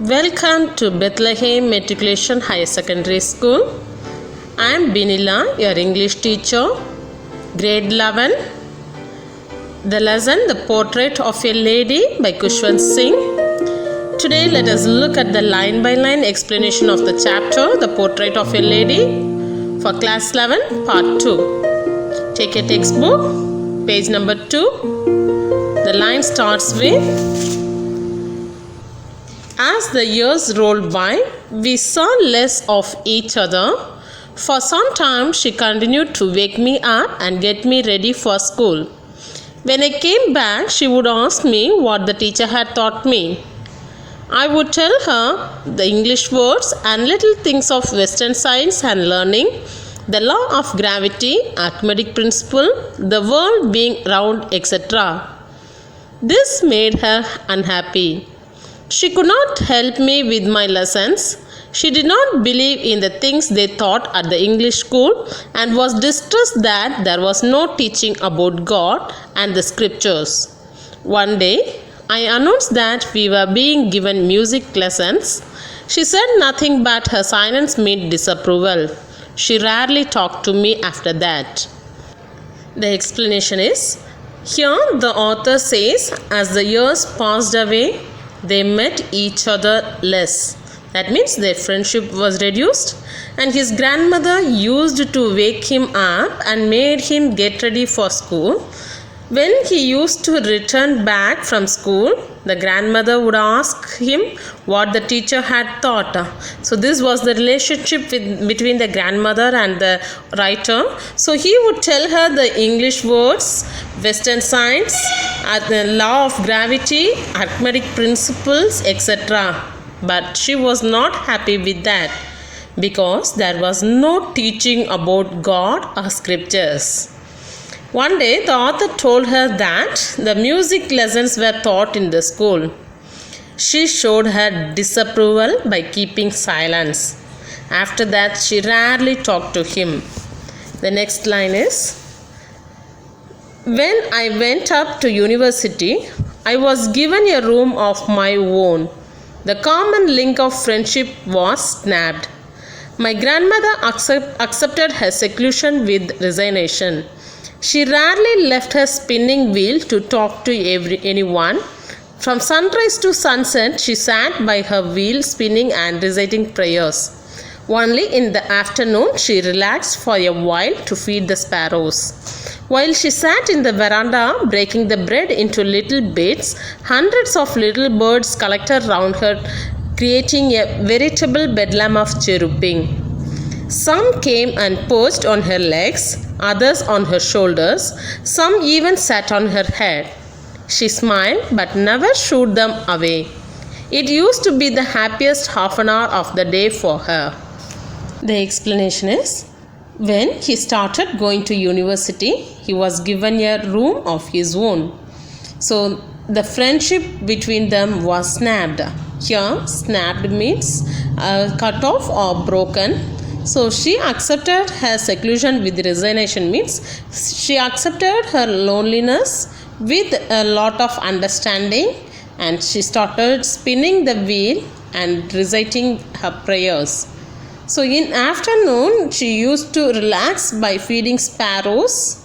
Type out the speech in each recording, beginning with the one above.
Welcome to Bethlehem Matriculation Higher Secondary School. I am Binila, your English teacher, grade 11. The lesson The Portrait of a Lady by Khushwant Singh. Today let us look at the line by line explanation of the chapter The Portrait of a Lady for class 11 part 2. Take a textbook, page number 2. The line starts with, as the years rolled by, we saw less of each other. For some time, she continued to wake me up and get me ready for school. When I came back, she would ask me what the teacher had taught me. I would tell her the English words and little things of Western science and learning, the law of gravity, Archimedes principle, the world being round, etc. This made her unhappy. She could not help me with my lessons. She did not believe in the things they taught at the English school and was distressed that there was no teaching about God and the scriptures. One day, I announced that we were being given music lessons. She said nothing, but her silence meant disapproval. She rarely talked to me after that. The explanation is, here the author says, as the years passed away, they met each other less. That means their friendship was reduced, and his grandmother used to wake him up and made him get ready for school. When he used to return back from school, the grandmother would ask him what the teacher had taught. So this was the relationship between the grandmother and the writer. So he would tell her the English words, Western science, the law of gravity, Archimedes principles, etc. But she was not happy with that because there was no teaching about God or scriptures. One day, the author told her that the music lessons were taught in the school. She showed her disapproval by keeping silence. After that, she rarely talked to him. The next line is, when I went up to university, I was given a room of my own. The common link of friendship was snapped. My grandmother accepted her seclusion with resignation. She rarely left her spinning wheel to talk to anyone. From sunrise to sunset, she sat by her wheel spinning and reciting prayers. Only in the afternoon, she relaxed for a while to feed the sparrows. While she sat in the veranda breaking the bread into little bits, hundreds of little birds collected round her, creating a veritable bedlam of chirruping. Some came and perched on her legs, others on her shoulders, some even sat on her head. She smiled but never shooed them away. It used to be the happiest half an hour of the day for her. The explanation is, when he started going to university, he was given a room of his own. So the friendship between them was snapped. Here, snapped means cut off or broken. So she accepted her seclusion with resignation, means she accepted her loneliness with a lot of understanding, and she started spinning the wheel and reciting her prayers. So in afternoon, she used to relax by feeding sparrows.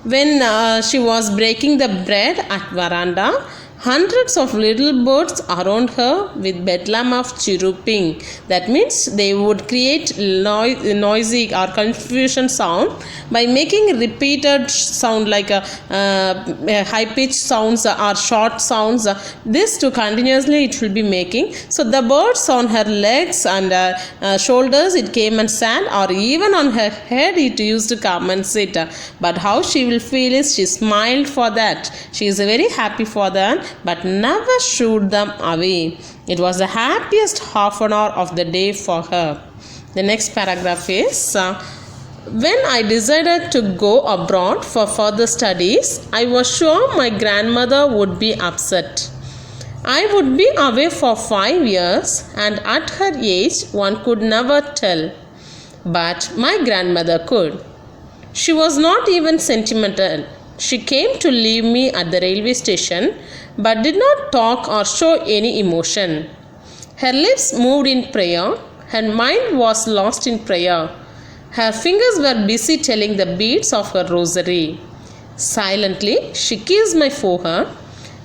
When she was breaking the bread at veranda, hundreds of little birds around her with bedlam of chirruping. That means they would create noisy or confusion sound by making repeated sound like high pitched sounds or short sounds. This to continuously it will be making. So the birds on her legs and shoulders it came and sat, or even on her head it used to come and sit. But how she will feel is she smiled for that. She is very happy for that, but never shooed them away. It was the happiest half an hour of the day for her. The next paragraph is, when I decided to go abroad for further studies, I was sure my grandmother would be upset. I would be away for 5 years, and at her age one could never tell. But my grandmother could. She was not even sentimental. She came to leave me at the railway station but did not talk or show any emotion. Her lips moved in prayer. Her mind was lost in prayer. Her fingers were busy telling the beads of her rosary. Silently, she kissed my forehead,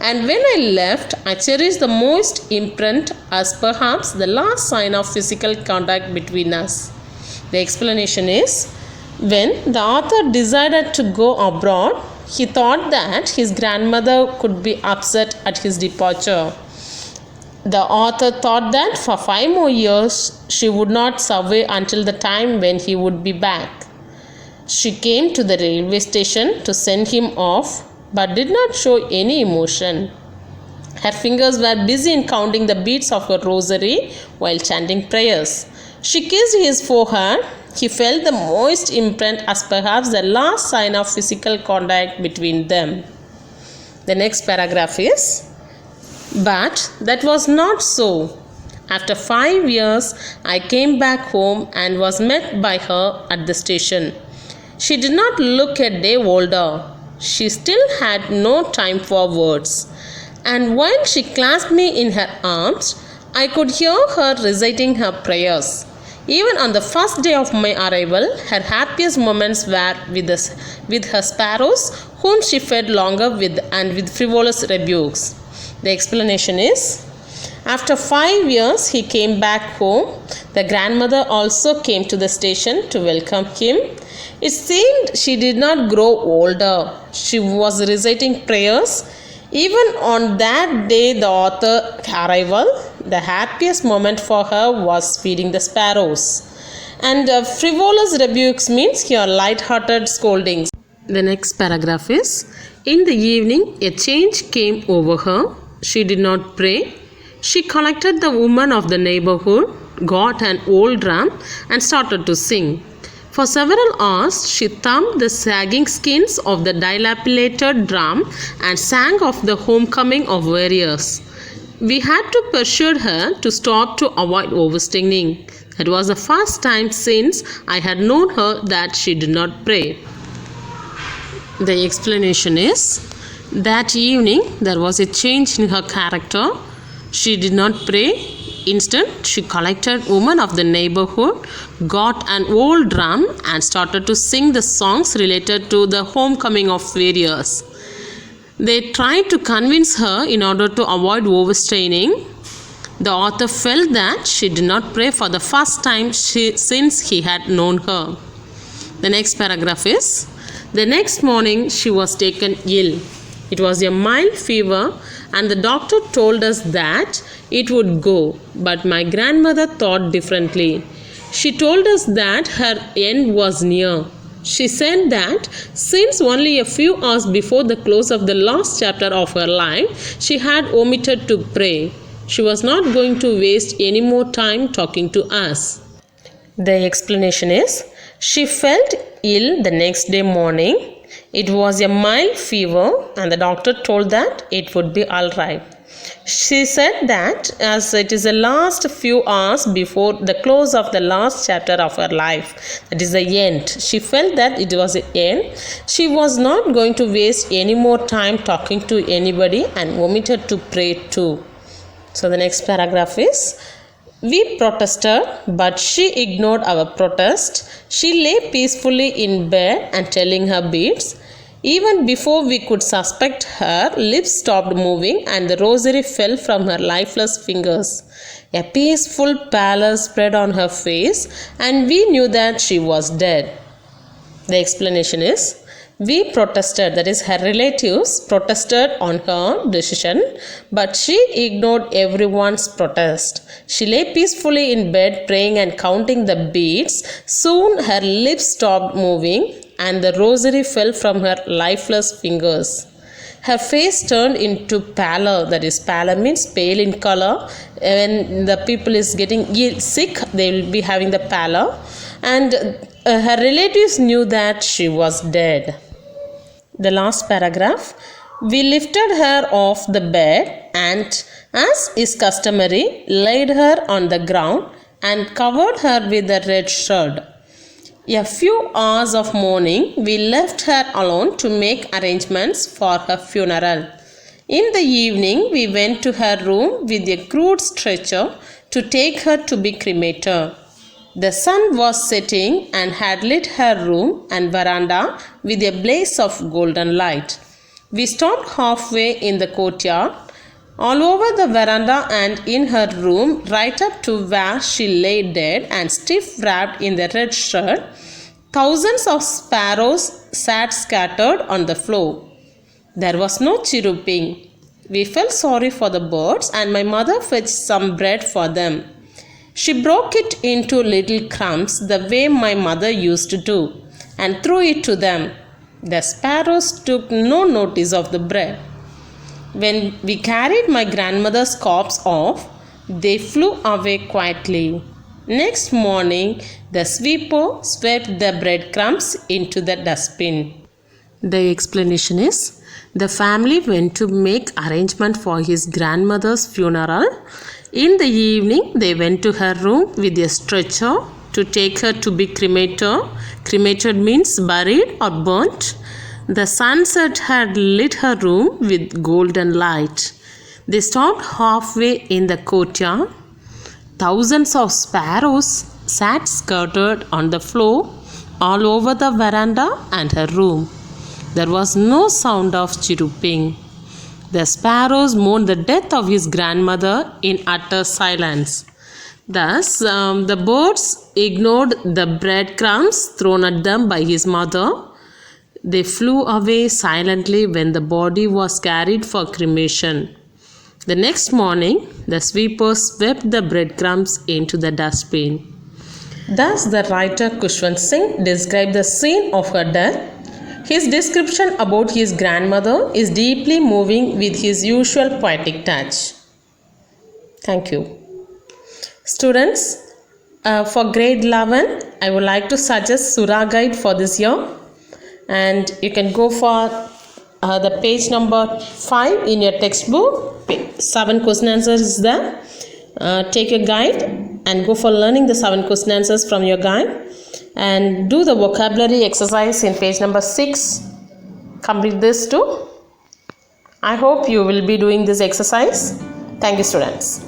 and when I left, I cherished the most imprint as perhaps the last sign of physical contact between us. The explanation is, when the author decided to go abroad, he thought that his grandmother could be upset at his departure. The author thought that for 5 more years she would not survey until the time when he would be back. She came to the railway station to send him off, but did not show any emotion. Her fingers were busy in counting the beads of her rosary while chanting prayers. She kissed his forehead. He felt the moist imprint as perhaps the last sign of physical contact between them. The next paragraph is, but that was not so. After 5 years, I came back home and was met by her at the station. She did not look a day older. She still had no time for words. And while she clasped me in her arms, I could hear her reciting her prayers. Even on the first day of my arrival, her happiest moments were with her sparrows, whom she fed longer with and with frivolous rebukes. The explanation is, after 5 years he came back home. The grandmother also came to the station to welcome him. It seemed she did not grow older. She was reciting prayers. Even on that day, the author's arrival, the happiest moment for her was feeding the sparrows. And frivolous rebukes means your light-hearted scoldings. The next paragraph is, in the evening a change came over her. She did not pray. She collected the women of the neighborhood, got an old drum, and started to sing. For several hours, she thumbed the sagging skins of the dilapidated drum and sang of the homecoming of warriors. We had to persuade her to stop to avoid overstinging. It was the first time since I had known her that she did not pray. The explanation is, that evening there was a change in her character. She did not pray. Instead, she collected women of the neighborhood, got an old drum, and started to sing the songs related to the homecoming of warriors. They tried to convince her in order to avoid overstraining. The author felt that she did not pray for the first time since he had known her. The next paragraph is, the next morning she was taken ill. It was a mild fever, and the doctor told us that it would go, but my grandmother thought differently. She told us that her end was near. She said that since only a few hours before the close of the last chapter of her life, she had omitted to pray. She was not going to waste any more time talking to us. The explanation is, she felt ill the next day morning. It was a mild fever, and the doctor told that it would be all right. She said that as it is the last few hours before the close of the last chapter of her life, that is the end. She felt that it was the end. She was not going to waste any more time talking to anybody and omitted to pray too. So the next paragraph is, we protested, but she ignored our protest. She lay peacefully in bed and telling her beads. Even before we could suspect, her lips stopped moving and the rosary fell from her lifeless fingers. A peaceful pallor spread on her face, and we knew that she was dead. The explanation is, we protested, that is, her relatives protested on her decision, but she ignored everyone's protest. She lay peacefully in bed praying and counting the beads. Soon her lips stopped moving and the rosary fell from her lifeless fingers. Her face turned into pallor, that is, pallor means pale in color. When the people is getting sick, they will be having the pallor. And her relatives knew that she was dead. The last paragraph, we lifted her off the bed and, as is customary, laid her on the ground and covered her with a red shroud. A few hours of mourning, we left her alone to make arrangements for her funeral. In the evening, we went to her room with a crude stretcher to take her to be cremated. The sun was setting and had lit her room and veranda with a blaze of golden light. We stopped halfway in the courtyard, all over the veranda and in her room, right up to where she lay dead and stiff wrapped in the red shirt. Thousands of sparrows sat scattered on the floor. There was no chirruping. We felt sorry for the birds, and my mother fetched some bread for them. She broke it into little crumbs the way my mother used to do, and threw it to them. The sparrows took no notice of the bread. When we carried my grandmother's corpse off, they flew away quietly. Next morning, the sweeper swept the breadcrumbs into the dustbin. The explanation is, the family went to make arrangement for his grandmother's funeral. In the evening, they went to her room with a stretcher to take her to be cremated. Cremated means buried or burnt. The sunset had lit her room with golden light. They stopped halfway in the courtyard. Thousands of sparrows sat scattered on the floor all over the veranda and her room. There was no sound of chirruping. The sparrows mourned the death of his grandmother in utter silence. Thus, the birds ignored the breadcrumbs thrown at them by his mother. They flew away silently when the body was carried for cremation. The next morning, the sweepers swept the breadcrumbs into the dustbin. Thus, the writer Khushwant Singh described the scene of her death. His description about his grandmother is deeply moving with his usual poetic touch. Thank you. Students, for grade 11, I would like to suggest Surah Guide for this year. And you can go for the page number 5 in your textbook. 7 question answers is there. Take your guide and go for learning the 7 question answers from your guide. And do the vocabulary exercise in page number 6. Complete this too. I hope you will be doing this exercise. Thank you, students.